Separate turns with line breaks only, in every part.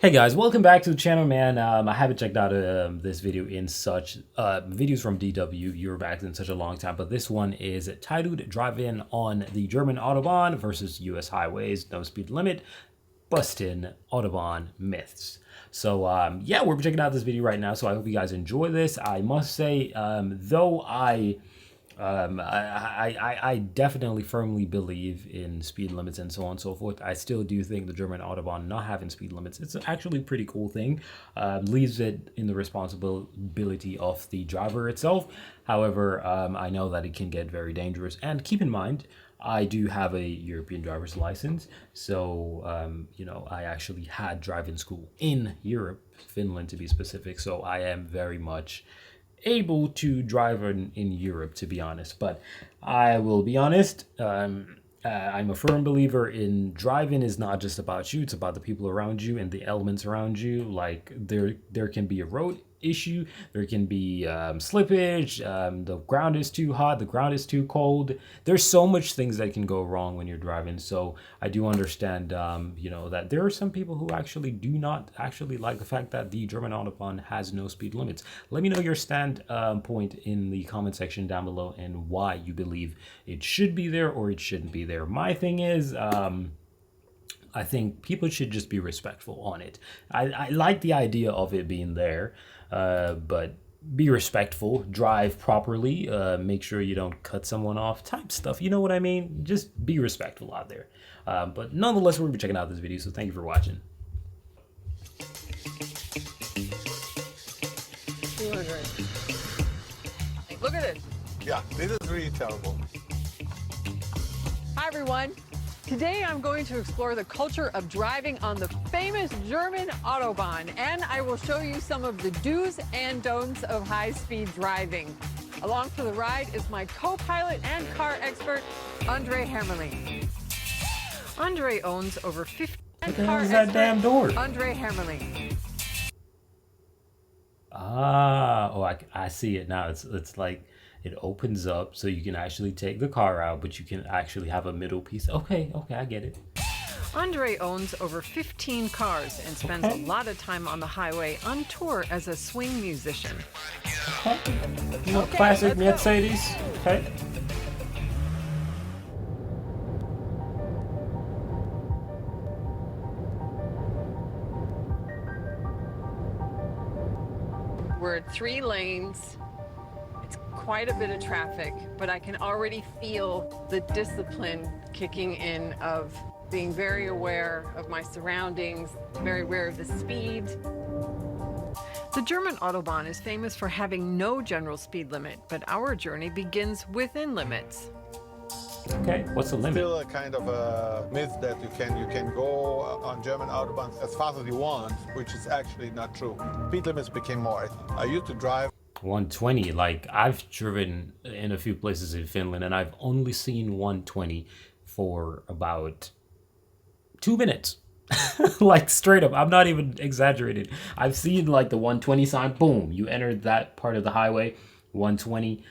Hey guys, welcome back to the channel, man. I haven't checked out this video in such videos from DW Euroback in such a long time, but this one is titled "Drive-In on the German Autobahn versus US Highways, No Speed Limit, Bustin' Autobahn Myths." So yeah, we're checking out this video right now, so I hope you guys enjoy this. I must say, though I definitely firmly believe in speed limits and so on and so forth. I still do think the German Autobahn not having speed limits, it's actually a pretty cool thing. Leaves it in the responsibility of the driver itself. However, I know that it can get very dangerous. And keep in mind, I do have a European driver's license. So, you know, I actually had driving school in Europe, Finland to be specific. So I am very much able to drive in Europe, to be honest. But I will be honest, I'm a firm believer in driving is not just about you, it's about the people around you and the elements around you. Like there can be a road issue, there can be slippage, the ground is too hot, the ground is too cold. There's so much things that can go wrong when you're driving. So I do understand, you know, that there are some people who actually do not actually like the fact that the German Autobahn has no speed limits. Let me know your standpoint in the comment section down below and why you believe it should be there or it shouldn't be there. My thing is, I think people should just be respectful on it. I like the idea of it being there, but be respectful, drive properly, make sure you don't cut someone off, type stuff. You know what I mean? Just be respectful out there. But nonetheless, we're going to be checking out this video, so thank you for watching.
200. Look at this.
Yeah, this is really terrible.
Hi, everyone. Today, I'm going to explore the culture of driving on the famous German Autobahn, and I will show you some of the do's and don'ts of high-speed driving. Along for the ride is my co-pilot and car expert, Andre Hermeling. Andre owns over 50
What the hell is that damn door?
Andre Hermeling.
Ah, oh, I see it now. It's like it opens up so you can actually take the car out, but you can actually have a middle piece. Okay, I get it.
Andre owns over 15 cars and spends a lot of time on the highway on tour as a swing musician.
Okay. You know, classic Mercedes. Okay.
We're at 3 lanes. It's quite a bit of traffic, but I can already feel the discipline kicking in of being very aware of my surroundings, very aware of the speed. The German Autobahn is famous for having no general speed limit, but our journey begins within limits.
Okay, what's the limit?
Still a kind of a myth that you can go on German autobahns as fast as you want, which is actually not true. Speed limits became more. I used to drive
120. Like, I've driven in a few places in Finland and I've only seen 120 for about 2 minutes. Like, straight up, I'm not even exaggerating. I've seen like the 120 sign, boom, you entered that part of the highway, 120.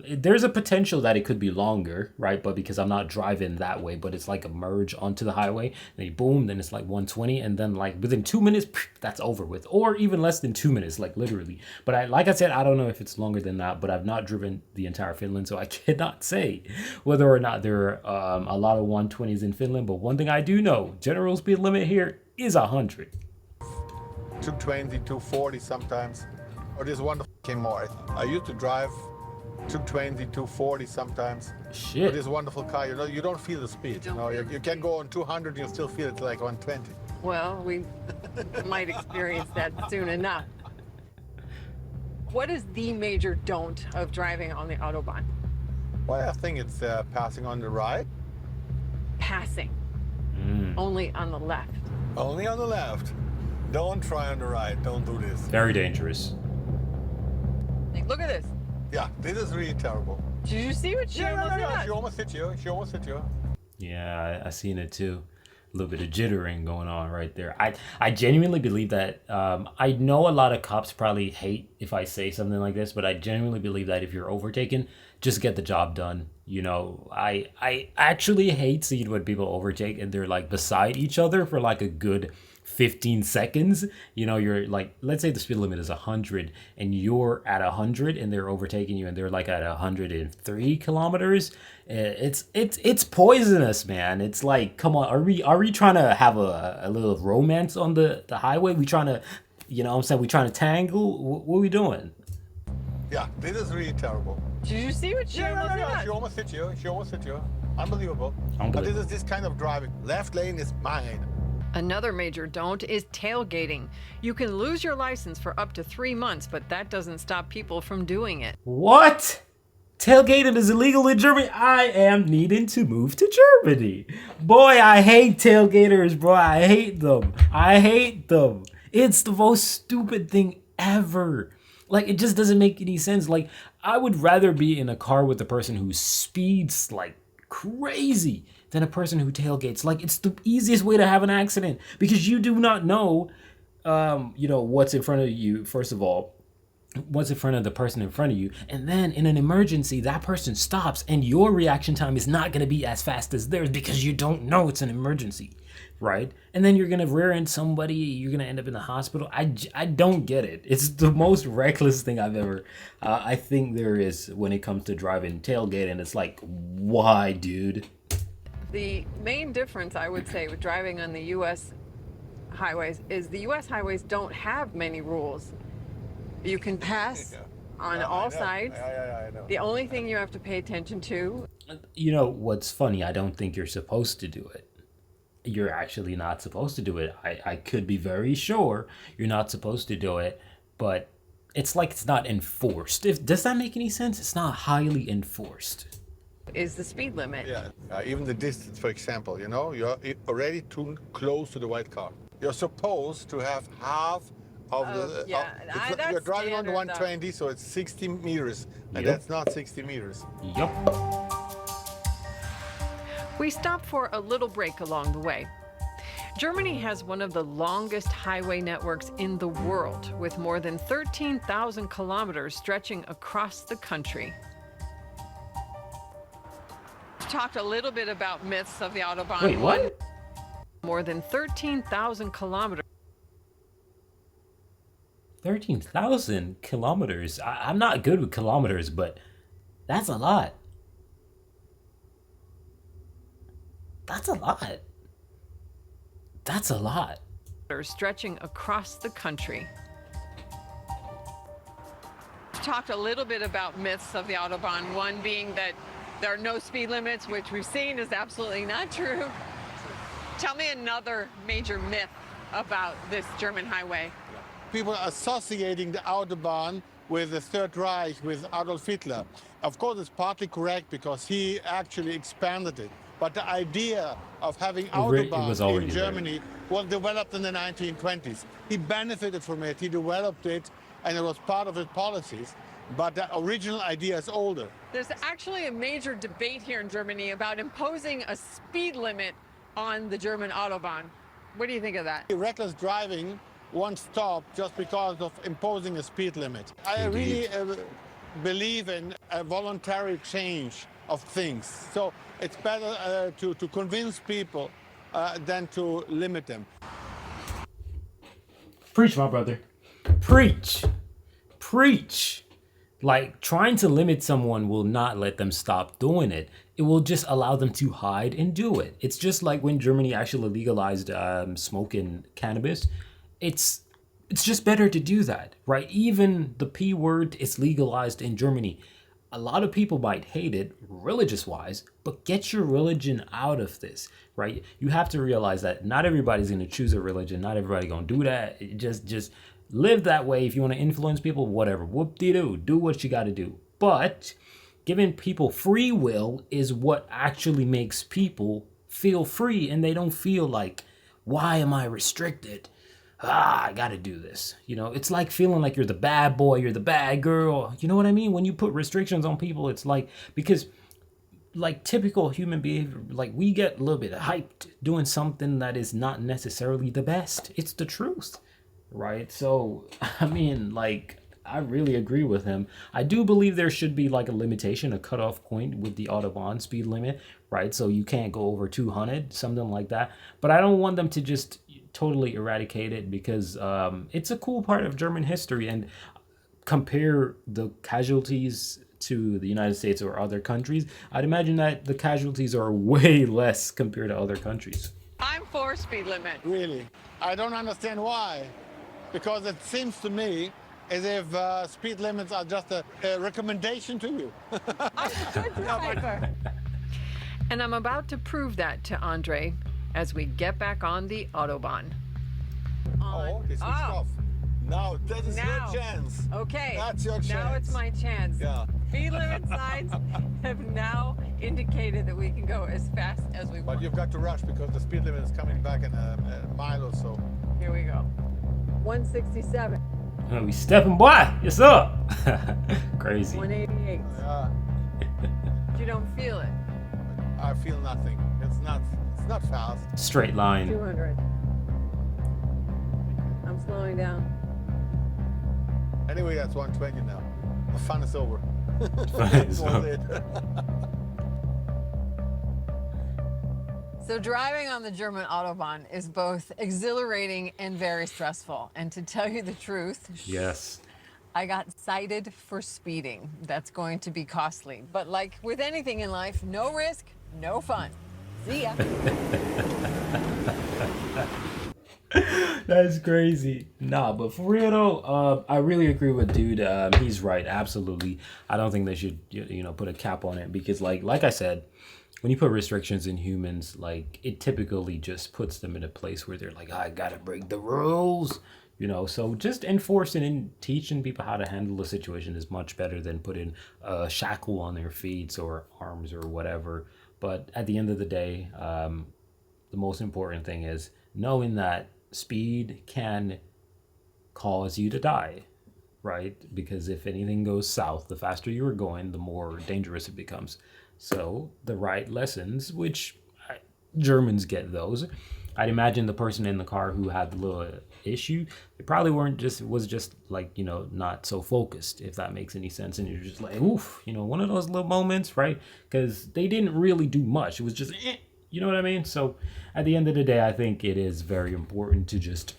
There's a potential that it could be longer, right? But because I'm not driving that way, but it's like a merge onto the highway, then you boom, then it's like 120, and then like within 2 minutes, that's over with, or even less than 2 minutes, like literally. But like I said, I don't know if it's longer than that, but I've not driven the entire Finland, so I cannot say whether or not there are a lot of 120s in Finland. But one thing I do know, general speed limit here is 100.
220, 240 sometimes. Or this wonderful came more. I used to drive 220, 240 sometimes.
Shit.
With this wonderful car, you don't feel the speed. You can go on 200, you still feel it's like 120.
Well, we might experience that soon enough. What is the major don't of driving on the Autobahn?
Well, I think it's passing on the right.
Passing. Only on the left.
Only on the left. Don't try on the right. Don't do this.
Very dangerous.
Like, look at this.
Yeah, this is really terrible.
Did you see what she almost did?
She almost hit you. She almost hit you.
Yeah, I seen it too. A little bit of jittering going on right there. I genuinely believe that, I know a lot of cops probably hate if I say something like this, but I genuinely believe that if you're overtaken, just get the job done. You know, I actually hate seeing when people overtake and they're like beside each other for like a good 15 seconds. You know, you're like, let's say the speed limit is 100 and you're at 100 and they're overtaking you and they're like at 103 kilometers. It's poisonous, man. It's like, come on, are we trying to have a little romance on the highway? We trying to, you know what I'm saying, we trying to tangle? What are we doing?
Yeah, this is really terrible.
Did you see what she almost did?
She almost hit you. She almost hit you. Unbelievable. But
Unbelievable.
this is this kind of driving. Left lane is mine.
Another major don't is tailgating. You can lose your license for up to 3 months, but that doesn't stop people from doing it.
What? Tailgating is illegal in Germany? I am needing to move to Germany. Boy, I hate tailgaters, bro. I hate them. I hate them. It's the most stupid thing ever. Like, it just doesn't make any sense. Like, I would rather be in a car with a person who speeds like crazy than a person who tailgates. Like, it's the easiest way to have an accident because you do not know, you know, what's in front of you, first of all, what's in front of the person in front of you. And then in an emergency, that person stops and your reaction time is not going to be as fast as theirs because you don't know it's an emergency. Right? And then you're going to rear end somebody. You're going to end up in the hospital. I don't get it. It's the most reckless thing I've ever, I think there is when it comes to driving tailgating. It's like, why, dude?
The main difference, I would say, with driving on the U.S. highways is the U.S. highways don't have many rules. You can pass on all sides.
I know.
The only thing you have to pay attention to.
You know, what's funny, I don't think you're supposed to do it. You're actually not supposed to do it. I could be very sure you're not supposed to do it, but it's like it's not enforced. Does that make any sense? It's not highly enforced.
Is the speed limit.
Yeah, even the distance, for example, you know, you're already too close to the white car. You're supposed to have half of the.
That's
you're driving on the
standard,
120, so it's 60 meters, and
Yep.
that's not 60 meters.
Yup.
We stop for a little break along the way. Germany has one of the longest highway networks in the world, with more than 13,000 kilometers stretching across the country. Talked a little bit about myths of the Autobahn.
Wait, what?
More than 13,000 kilometers.
13,000 kilometers. I'm not good with kilometers, but that's a lot. That's a lot. That's a lot.
Stretching across the country. Talked a little bit about myths of the Autobahn, one being that there are no speed limits, which we've seen is absolutely not true. Tell me another major myth about this German highway.
People are associating the Autobahn with the Third Reich, with Adolf Hitler. Of course, it's partly correct because he actually expanded it. But the idea of having Autobahn in Germany was developed in the 1920s. He benefited from it, he developed it, and it was part of his policies. But the original idea is older.
There's actually a major debate here in Germany about imposing a speed limit on the German Autobahn. What do you think of that?
Reckless driving won't stop just because of imposing a speed limit. I really believe in a voluntary change of things. So it's better to convince people than to limit them.
Preach, my brother. Preach. Preach. Like, trying to limit someone will not let them stop doing it. It will just allow them to hide and do it. It's just like when Germany actually legalized smoking cannabis. It's just better to do that, right? Even the P word is legalized in Germany. A lot of people might hate it religious-wise, but get your religion out of this, right? You have to realize that not everybody's going to choose a religion. Not everybody going to do that. Just live that way. If you want to influence people, whatever. Whoop-de-doo. Do what you got to do. But giving people free will is what actually makes people feel free, and they don't feel like, why am I restricted? I gotta do this. You know, it's like feeling like you're the bad boy, you're the bad girl. You know what I mean? When you put restrictions on people, it's like, because like typical human behavior, like we get a little bit hyped doing something that is not necessarily the best. It's the truth, right? So, I mean, like, I really agree with him. I do believe there should be like a limitation, a cutoff point with the Autobahn speed limit, right? So you can't go over 200, something like that. But I don't want them to just totally eradicate it because it's a cool part of German history. And compare the casualties to the United States or other countries, I'd imagine that the casualties are way less compared to other countries.
I'm for speed limit.
Really. I don't understand why. Because it seems to me as if speed limits are just a recommendation to you.
I'm a good driver. And I'm about to prove that to Andre as we get back on the Autobahn.
Oh, they switched off. Now, that is
Now.
your chance.
Okay.
That's your chance.
Now it's my chance.
Yeah.
Speed limit signs have now indicated that we can go as fast as we
But
want.
you've got to rush because the speed limit is coming back in a mile or so.
Here we go. 167,
We stepping, boy. Yes, sir. Crazy.
188.
Yeah,
You don't feel it.
I feel nothing. It's not fast.
Straight line.
200. I'm slowing down.
Anyway, that's 120 now. The fun is over.
Fun is
That was
over.
it.
So driving on the German Autobahn is both exhilarating and very stressful. And to tell you the truth,
Yes.
I got cited for speeding. That's going to be costly. But like with anything in life, no risk, no fun. See ya.
That's crazy. Nah, but for real though, I really agree with dude. He's right. Absolutely. I don't think they should, put a cap on it because, like I said, when you put restrictions in humans, like it typically just puts them in a place where they're like, I gotta break the rules. So just enforcing and teaching people how to handle the situation is much better than putting a shackle on their feet or arms or whatever. But at the end of the day, the most important thing is knowing that speed can cause you to die, right? Because if anything goes south, the faster you are going, the more dangerous it becomes. So the right lessons, which Germans get those. I'd imagine the person in the car who had the little issue, they probably was just like, not so focused, if that makes any sense. And you're just like, oof, one of those little moments, right? Because they didn't really do much. It was just, you know what I mean? So at the end of the day, I think it is very important to just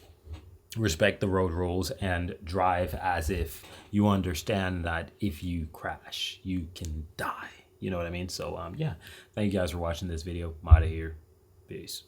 respect the road rules and drive as if you understand that if you crash, you can die. You know what I mean? So, yeah, thank you guys for watching this video. I'm out of here. Peace.